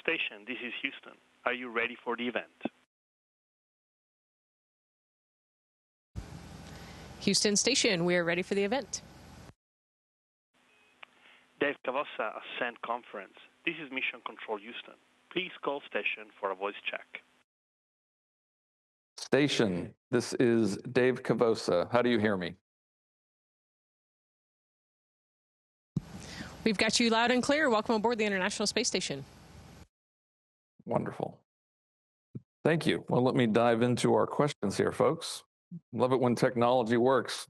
Station, this is Houston. Are you ready for the event? Houston Station, we are ready for the event. Dave Cavossa, Ascent Conference. This is Mission Control Houston. Please call station for a voice check. Station, this is Dave Cavossa. How do you hear me? We've got you loud and clear. Welcome aboard the International Space Station. Wonderful. Thank you. Well, let me dive into our questions here, folks. Love it when technology works.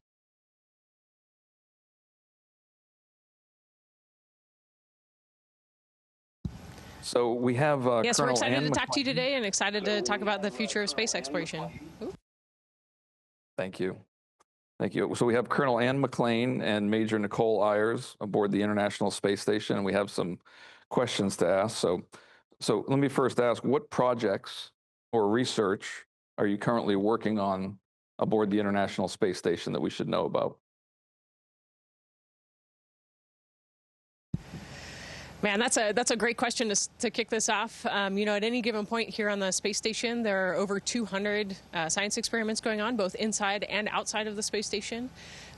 So we have yes, Colonel we're excited Ann to talk McLean. to you today and excited to talk about the future of space exploration. Ooh. Thank you. Thank you. So we have Colonel Ann McLean and Major Nicole Ayers aboard the International Space Station, and we have some questions to ask. So let me first ask, what projects or research are you currently working on aboard the International Space Station that we should know about? Man, that's a great question to kick this off. You know, at any given point here on the space station, there are over 200 science experiments going on, both inside and outside of the space station.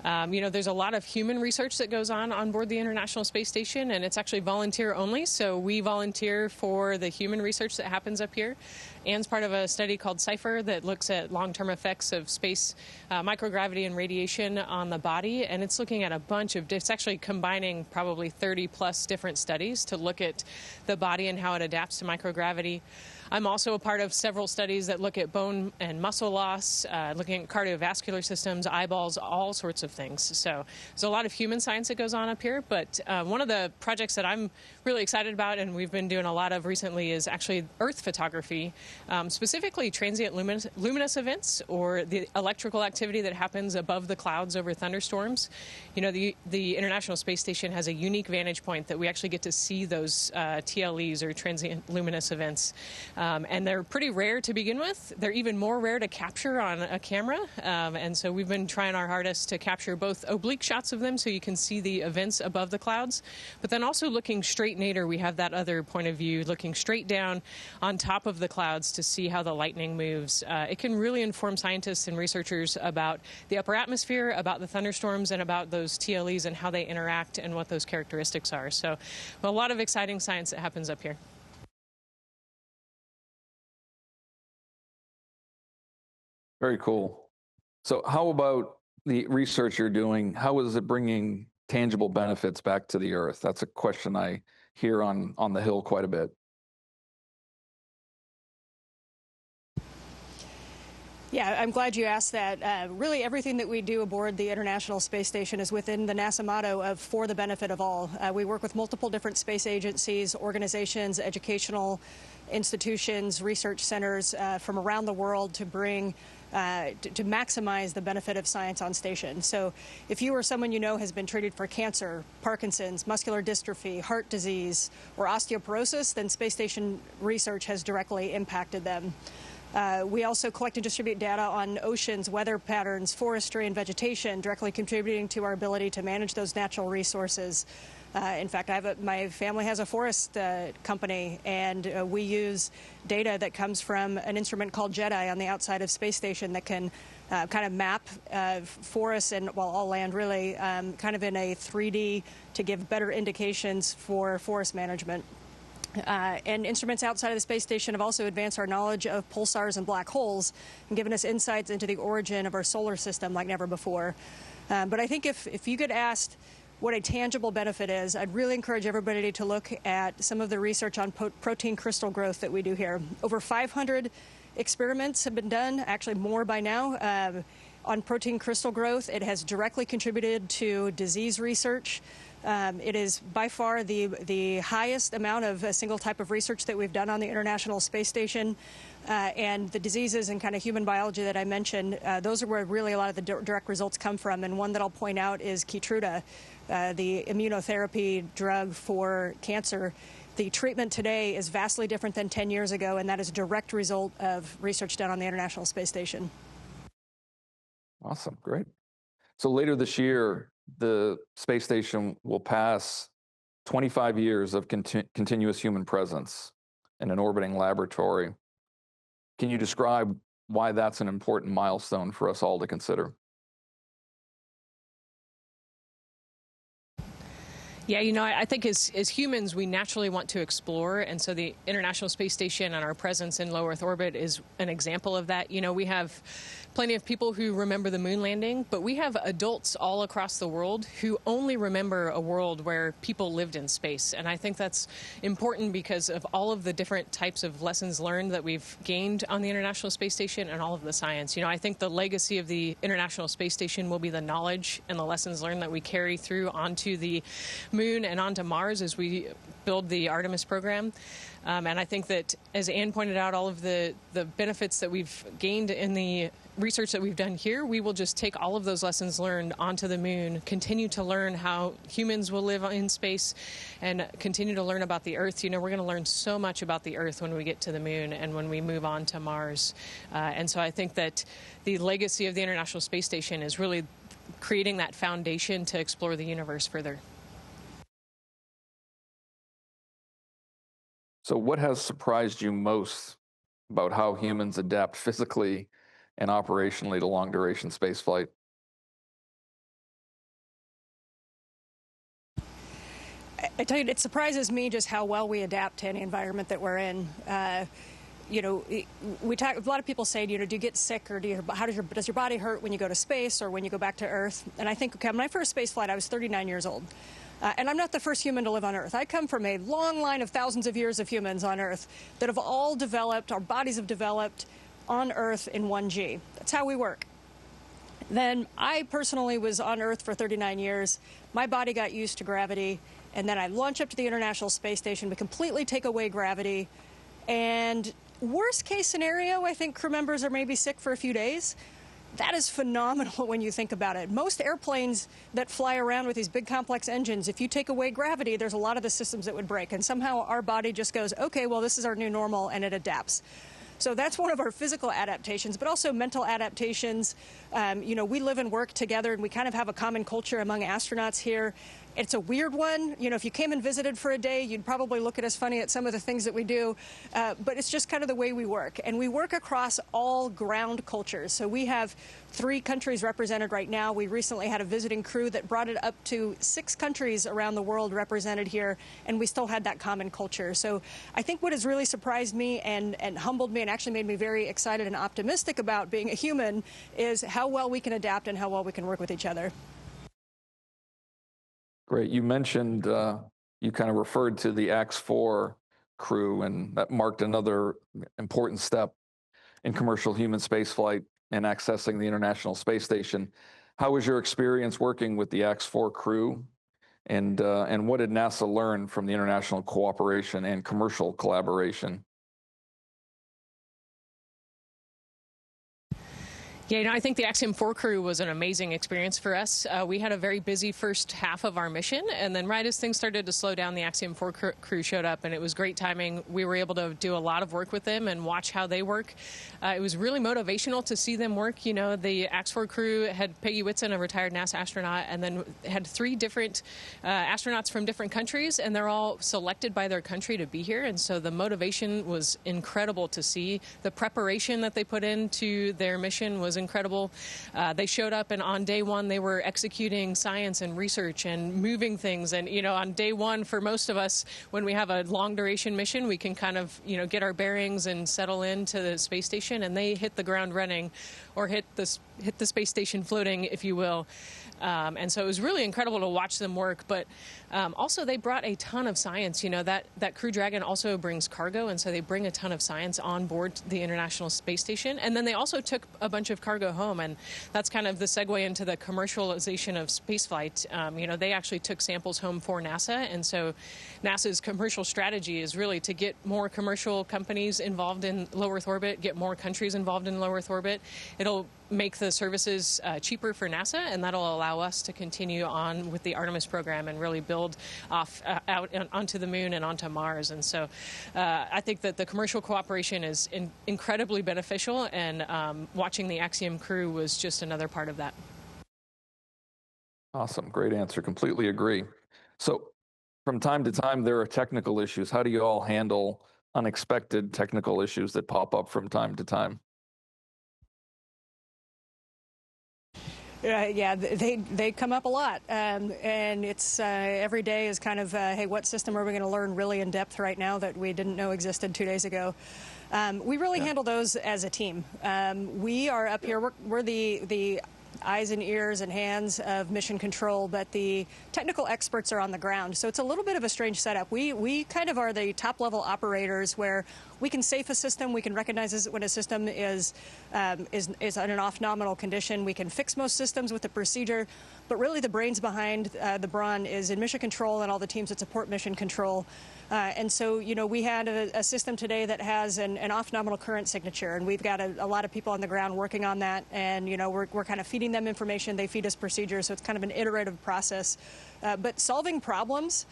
You know, there's a lot of human research that goes on board the International Space Station, and it's actually volunteer only. So we volunteer for the human research that happens up here. Ann's part of a study called CIPHER that looks at long-term effects of space microgravity and radiation on the body, and it's looking at a bunch of, it's actually combining probably 30 plus different studies to look at the body and how it adapts to microgravity. I'm also a part of several studies that look at bone and muscle loss, looking at cardiovascular systems, eyeballs, all sorts of things. So there's a lot of human science that goes on up here, but one of the projects that I'm really excited about and we've been doing a lot of recently is actually Earth photography, specifically transient luminous events or the electrical activity that happens above the clouds over thunderstorms. You know, the International Space Station has a unique vantage point that we actually get to see those TLEs or transient luminous events. And they're pretty rare to begin with. They're even more rare to capture on a camera. And so we've been trying our hardest to capture both oblique shots of them so you can see the events above the clouds, but then also looking straight nadir, we have that other point of view, looking straight down on top of the clouds to see how the lightning moves. It can really inform scientists and researchers about the upper atmosphere, about the thunderstorms, and about those TLEs and how they interact and what those characteristics are. So a lot of exciting science that happens up here. Very cool. So how about the research you're doing? How is it bringing tangible benefits back to the Earth? That's a question I hear on the Hill quite a bit. Yeah, I'm glad you asked that. Really, everything that we do aboard the International Space Station is within the NASA motto of for the benefit of all. We work with multiple different space agencies, organizations, educational institutions, research centers from around the world to bring to maximize the benefit of science on station. So if you or someone you know has been treated for cancer, Parkinson's, muscular dystrophy, heart disease, or osteoporosis, then space station research has directly impacted them. We also collect and distribute data on oceans, weather patterns, forestry, and vegetation, directly contributing to our ability to manage those natural resources. In fact, my family has a forest company, and we use data that comes from an instrument called JEDI on the outside of Space Station that can kind of map forests and, well, all land really, kind of in a 3D to give better indications for forest management. And instruments outside of the space station have also advanced our knowledge of pulsars and black holes and given us insights into the origin of our solar system like never before. But I think if you get asked what a tangible benefit is, I'd really encourage everybody to look at some of the research on protein crystal growth that we do here. Over 500 experiments have been done, actually more by now, on protein crystal growth. It has directly contributed to disease research. It is by far the highest amount of a single type of research that we've done on the International Space Station. And the diseases and kind of human biology that I mentioned, those are where really a lot of the direct results come from. And one that I'll point out is Keytruda, the immunotherapy drug for cancer. The treatment today is vastly different than 10 years ago, and that is a direct result of research done on the International Space Station. Awesome, great. So later this year, the space station will pass 25 years of continuous human presence. in an orbiting laboratory. Can you describe why that's an important milestone for us all to consider? Yeah, I think as humans, we naturally want to explore. And so the International Space Station and our presence in low Earth orbit is an example of that. We have plenty of people who remember the moon landing, but we have adults all across the world who only remember a world where people lived in space. And I think that's important because of all of the different types of lessons learned that we've gained on the International Space Station and all of the science. I think the legacy of the International Space Station will be the knowledge and the lessons learned that we carry through onto the moon and onto Mars as we build the Artemis program. And I think that, as Anne pointed out, all of the benefits that we've gained in the research that we've done here, we will just take all of those lessons learned onto the moon, continue to learn how humans will live in space, and continue to learn about the Earth. We're going to learn so much about the Earth when we get to the moon and when we move on to Mars. And so I think that the legacy of the International Space Station is really creating that foundation to explore the universe further. So what has surprised you most about how humans adapt physically and operationally to long-duration spaceflight? I tell you, it surprises me just how well we adapt to any environment that we're in. We talk. A lot of people say, do you get sick, or does your body hurt when you go to space or when you go back to Earth? And I think, okay, on my first space flight, I was 39 years old. And I'm not the first human to live on Earth. I come from a long line of thousands of years of humans on Earth that have all developed, our bodies have developed on Earth in 1G. That's how we work. Then I personally was on Earth for 39 years. My body got used to gravity. And then I launch up to the International Space Station to completely take away gravity. And worst case scenario, I think crew members are maybe sick for a few days. That is phenomenal when you think about it. Most airplanes that fly around with these big complex engines, if you take away gravity, there's a lot of the systems that would break. And somehow our body just goes, okay, well, this is our new normal, and it adapts. So that's one of our physical adaptations, but also mental adaptations. We live and work together, and we kind of have a common culture among astronauts here. It's a weird one. If you came and visited for a day, you'd probably look at us funny at some of the things that we do. But it's just kind of the way we work. And we work across all ground cultures. So we have 3 countries represented right now. We recently had a visiting crew that brought it up to 6 countries around the world represented here, and we still had that common culture. So I think what has really surprised me and humbled me and actually made me very excited and optimistic about being a human is how well we can adapt and how well we can work with each other. Great. You mentioned, you kind of referred to the X4 crew, and that marked another important step in commercial human spaceflight and accessing the International Space Station. How was your experience working with the X4 crew, and what did NASA learn from the international cooperation and commercial collaboration? Yeah, I think the Axiom 4 crew was an amazing experience for us. We had a very busy first half of our mission, and then right as things started to slow down, the Axiom 4 crew showed up, and it was great timing. We were able to do a lot of work with them and watch how they work. It was really motivational to see them work. The Ax4 crew had Peggy Whitson, a retired NASA astronaut, and then had 3 different astronauts from different countries, and they're all selected by their country to be here. And so the motivation was incredible to see. The preparation that they put into their mission was incredible. They showed up, and on day 1 they were executing science and research and moving things. And on day 1, for most of us, when we have a long duration mission, we can kind of get our bearings and settle into the space station, and they hit the ground running, or hit the space station floating, if you will. And so it was really incredible to watch them work. But also they brought a ton of science. That Crew Dragon also brings cargo, and so they bring a ton of science on board the International Space Station. And then they also took a bunch of cargo home, and that's kind of the segue into the commercialization of spaceflight. They actually took samples home for NASA, and so NASA's commercial strategy is really to get more commercial companies involved in low Earth orbit, get more countries involved in low Earth orbit. It'll make the services cheaper for NASA, and that'll allow us to continue on with the Artemis program and really build off out onto the moon and onto Mars. And so I think that the commercial cooperation is incredibly beneficial, and watching the Axiom crew was just another part of that. Awesome. Great answer. Completely agree. So from time to time, there are technical issues. How do you all handle unexpected technical issues that pop up from time to time? Yeah, they come up a lot, and it's every day is kind of, hey, what system are we going to learn really in depth right now that we didn't know existed 2 days ago? We really handle those as a team. We are up here, we're the eyes and ears and hands of mission control, but the technical experts are on the ground. So it's a little bit of a strange setup. We kind of are the top-level operators where we can safe a system. We can recognize when a system is in an off-nominal condition. We can fix most systems with the procedure, but really the brains behind the brawn is in mission control and all the teams that support mission control. And so, we had a system today that has an off-nominal current signature, and we've got a lot of people on the ground working on that, and, we're kind of feeding them information, they feed us procedures, so it's kind of an iterative process. But solving problems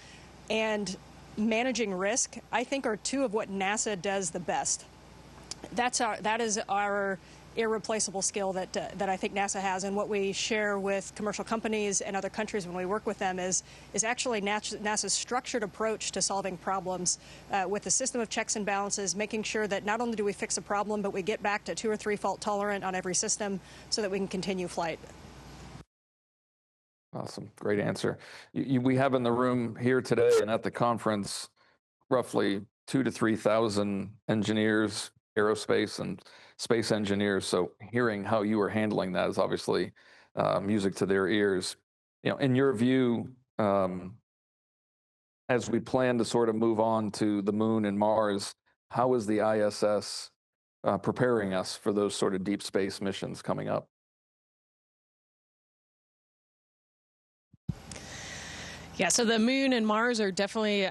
and managing risk, I think, are two of what NASA does the best. That is our irreplaceable skill that I think NASA has, and what we share with commercial companies and other countries when we work with them is actually NASA's structured approach to solving problems with a system of checks and balances, making sure that not only do we fix a problem, but we get back to 2 or 3 fault tolerant on every system so that we can continue flight. Awesome. Great answer. We have in the room here today and at the conference roughly 2,000 to 3,000 engineers, aerospace and space engineers. So hearing how you are handling that is obviously music to their ears. In your view, as we plan to sort of move on to the moon and Mars, how is the ISS preparing us for those sort of deep space missions coming up? Yeah, so the moon and Mars are definitely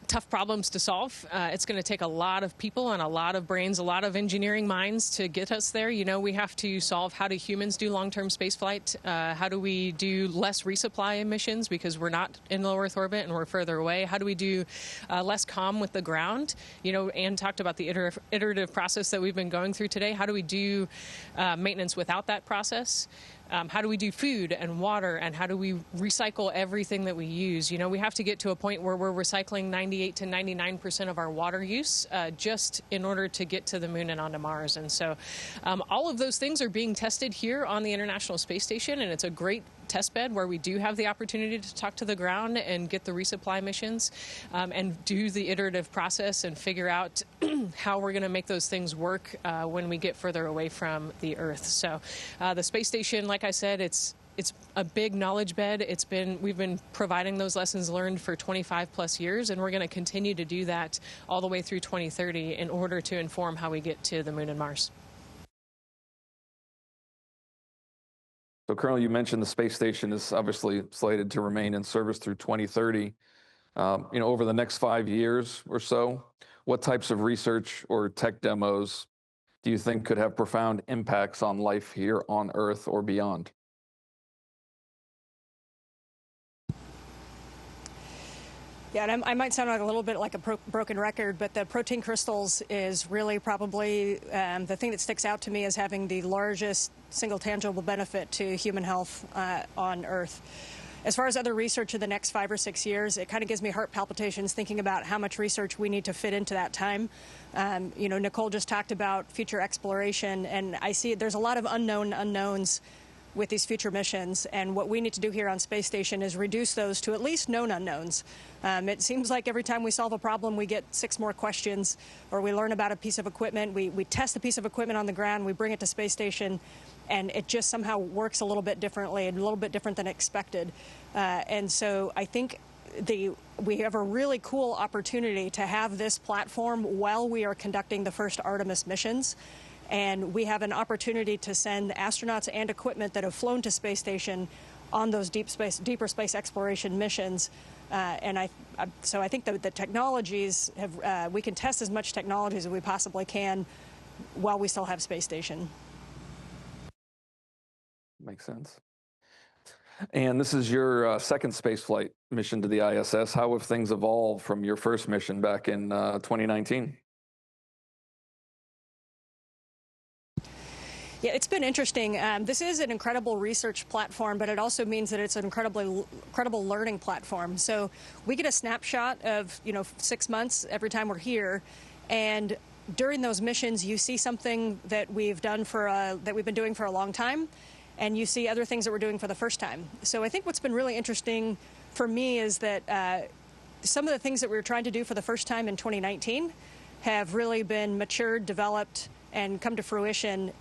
tough problems to solve. It's going to take a lot of people and a lot of brains, a lot of engineering minds to get us there. We have to solve, how do humans do long-term spaceflight? How do we do less resupply emissions because we're not in low Earth orbit and we're further away? How do we do less comm with the ground? Anne talked about the iterative process that we've been going through today. How do we do maintenance without that process? How do we do food and water, and how do we recycle everything that we use? We have to get to a point where we're recycling 98 to 99% of our water use just in order to get to the moon and onto Mars. And so all of those things are being tested here on the International Space Station, and it's a great test bed where we do have the opportunity to talk to the ground and get the resupply missions and do the iterative process and figure out how we're going to make those things work when we get further away from the Earth. So the space station, like I said, it's a big knowledge bed. We've been providing those lessons learned for 25 plus years, and we're going to continue to do that all the way through 2030 in order to inform how we get to the moon and Mars. So, Colonel, you mentioned the space station is obviously slated to remain in service through 2030. Over the next 5 years or so, what types of research or tech demos do you think could have profound impacts on life here on Earth or beyond? Yeah, and I might sound like a little bit like a broken record, but the protein crystals is really probably the thing that sticks out to me as having the largest single tangible benefit to human health on Earth. As far as other research in the next 5 or 6 years, it kind of gives me heart palpitations thinking about how much research we need to fit into that time. Nicole just talked about future exploration, and I see there's a lot of unknowns with these future missions, and what we need to do here on Space Station is reduce those to at least known unknowns. It seems like every time we solve a problem, we get 6 more questions, or we learn about a piece of equipment, we test a piece of equipment on the ground, we bring it to Space Station, and it just somehow works a little bit differently, and a little bit different than expected. And so I think we have a really cool opportunity to have this platform while we are conducting the first Artemis missions. And we have an opportunity to send astronauts and equipment that have flown to Space Station on those deeper space exploration missions. So I think that the technologies we can test as much technologies as we possibly can while we still have Space Station. Makes sense. And this is your second spaceflight mission to the ISS. How have things evolved from your first mission back in 2019? Yeah, it's been interesting. This is an incredible research platform, but it also means that it's an incredible learning platform. So we get a snapshot of 6 months every time we're here, And during those missions, you see something that we've done that we've been doing for a long time, and you see other things that we're doing for the first time. So I think what's been really interesting for me is that some of the things that we were trying to do for the first time in 2019 have really been matured, developed, and come to fruition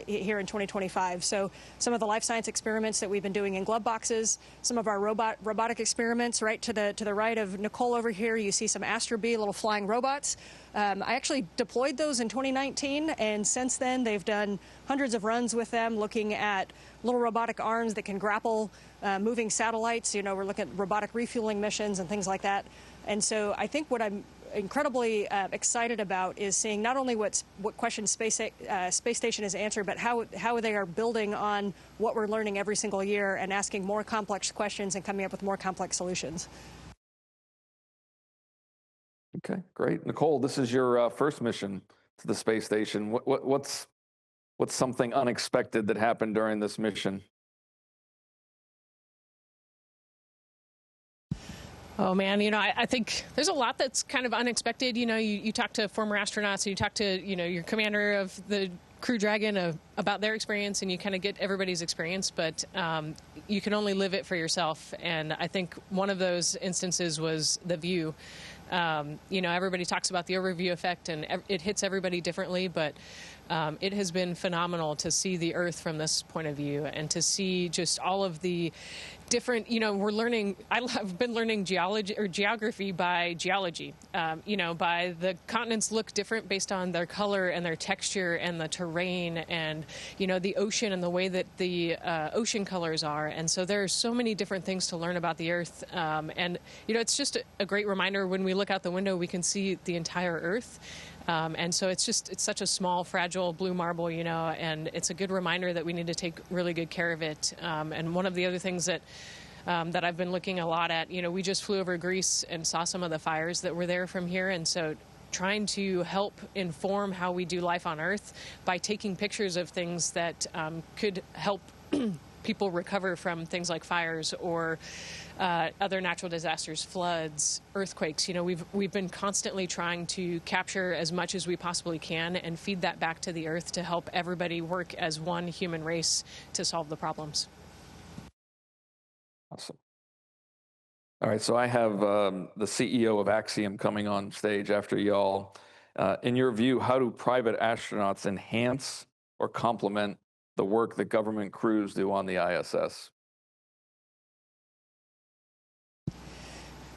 here in 2025. So some of the life science experiments that we've been doing in glove boxes, some of our robotic experiments, right to the right of Nicole over here, you see some Astra B, little flying robots. I actually deployed those in 2019, and since then they've done hundreds of runs with them, looking at little robotic arms that can grapple moving satellites. You know, we're looking at robotic refueling missions and things like that. And so I think what I'm incredibly excited about is seeing not only what questions Space Station has answered, but how they are building on what we're learning every single year and asking more complex questions and coming up with more complex solutions. Okay, great. Nicole, this is your first mission to the space station. What's something unexpected that happened during this mission? Oh, man, you know, I think there's a lot that's kind of unexpected. You know, you talk to former astronauts, and you talk to, you know, your commander of the Crew Dragon about their experience, and you kind of get everybody's experience, but you can only live it for yourself. And I think one of those instances was the view. You know, everybody talks about the overview effect, and it hits everybody differently, but it has been phenomenal to see the Earth from this point of view and to see just all of the different, you know, I've been learning geography by geology, you know, by the continents look different based on their color and their texture and the terrain and, you know, the ocean and the way that the ocean colors are. And so there are so many different things to learn about the Earth. And, you know, it's just a great reminder when we look out the window, we can see the entire Earth. And so it's such a small, fragile blue marble, you know, and it's a good reminder that we need to take really good care of it. And one of the other things that I've been looking a lot at, you know, we just flew over Greece and saw some of the fires that were there from here. And so trying to help inform how we do life on Earth by taking pictures of things that could help people recover from things like fires or other natural disasters, floods, earthquakes. You know, we've been constantly trying to capture as much as we possibly can and feed that back to the Earth to help everybody work as one human race to solve the problems. Awesome. All right, so I have the CEO of Axiom coming on stage after y'all. In your view, how do private astronauts enhance or complement the work that government crews do on the ISS?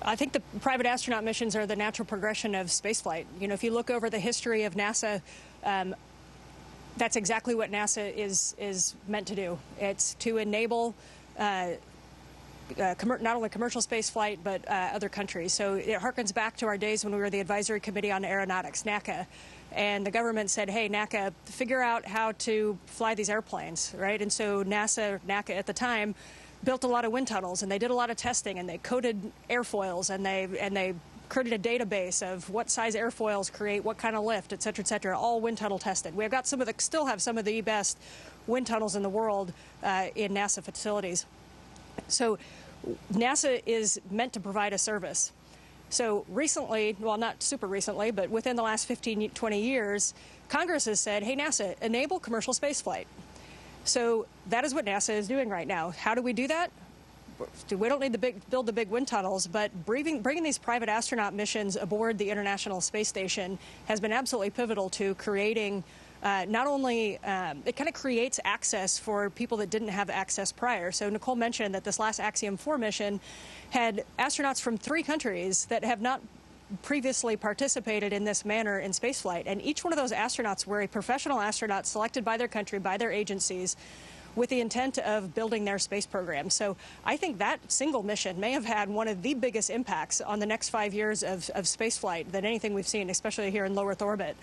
I think the private astronaut missions are the natural progression of spaceflight. You know, if you look over the history of NASA, that's exactly what NASA is meant to do. It's to enable not only commercial space flight, but other countries. So it harkens back to our days when we were the Advisory Committee on Aeronautics, NACA. And the government said, hey, NACA, figure out how to fly these airplanes, right? And so NACA at the time built a lot of wind tunnels, and they did a lot of testing, and they coated airfoils, and they created a database of what size airfoils create what kind of lift, et cetera, all wind tunnel tested. We've got still have some of the best wind tunnels in the world in NASA facilities. So NASA is meant to provide a service. So recently, well, not super recently, but within the last 15, 20 years, Congress has said, hey, NASA, enable commercial spaceflight. So that is what NASA is doing right now. How do we do that? We don't need to build the big wind tunnels, but bringing these private astronaut missions aboard the International Space Station has been absolutely pivotal to creating not only, it kind of creates access for people that didn't have access prior. So Nicole mentioned that this last Axiom 4 mission had astronauts from 3 countries that have not previously participated in this manner in spaceflight. And each one of those astronauts were a professional astronaut selected by their country, by their agencies, with the intent of building their space program. So I think that single mission may have had one of the biggest impacts on the next 5 years of spaceflight than anything we've seen, especially here in low Earth orbit.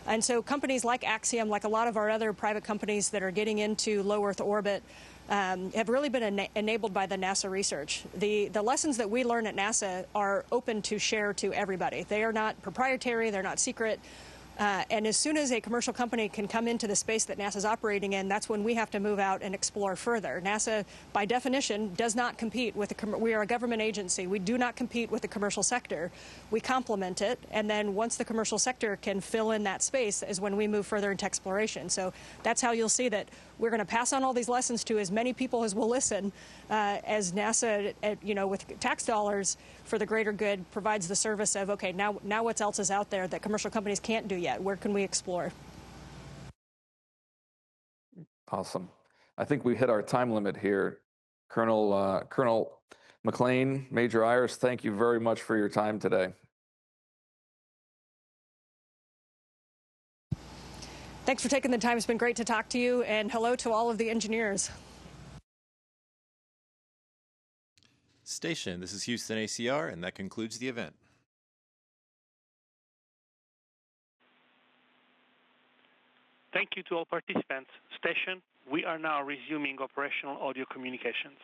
And so companies like Axiom, like a lot of our other private companies that are getting into low Earth orbit, have really been enabled by the NASA research. The lessons that we learn at NASA are open to share to everybody. They are not proprietary, they're not secret. And as soon as a commercial company can come into the space that NASA's operating in, that's when we have to move out and explore further. NASA, by definition, does not compete with we are a government agency. We do not compete with the commercial sector. We complement it, and then once the commercial sector can fill in that space is when we move further into exploration. So that's how you'll see that we're going to pass on all these lessons to as many people as will listen, as NASA, with tax dollars for the greater good, provides the service of, okay, now what else is out there that commercial companies can't do yet? Where can we explore? Awesome. I think we hit our time limit here. Colonel McLean, Major Ayers, thank you very much for your time today. Thanks for taking the time. It's been great to talk to you, and hello to all of the engineers. Station, this is Houston ACR, and that concludes the event. Thank you to all participants. Station, we are now resuming operational audio communications.